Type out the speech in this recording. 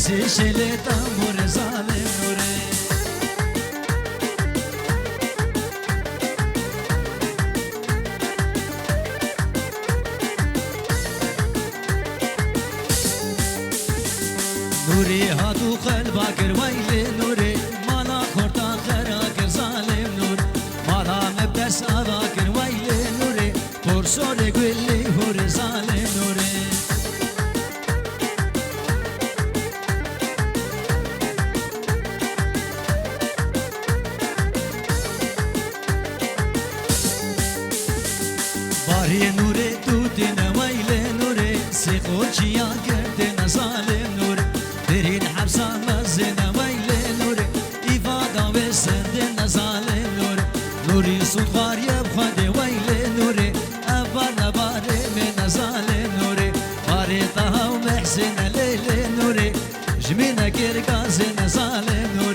شيلي طمور ظالم نوري نوري هاتو قلبك ويلي نوري مالا خورتا خراك ظالم نور مالا مبدس أراك ويلي نوري فرصوري قولي هور ظالم نوري باري نوري تودنا ويلي نوري سيقوشي قردنا ظالم نوري درين حبسا مزنا ويلي نوري إفادة وسندنا ظالم نوري نوري صدغار يبخد ويلي نوري أفرنا باري من ظالم نوري باري طه ومحسن ليلي نوري جمينا كيرقازنا ظالم نوري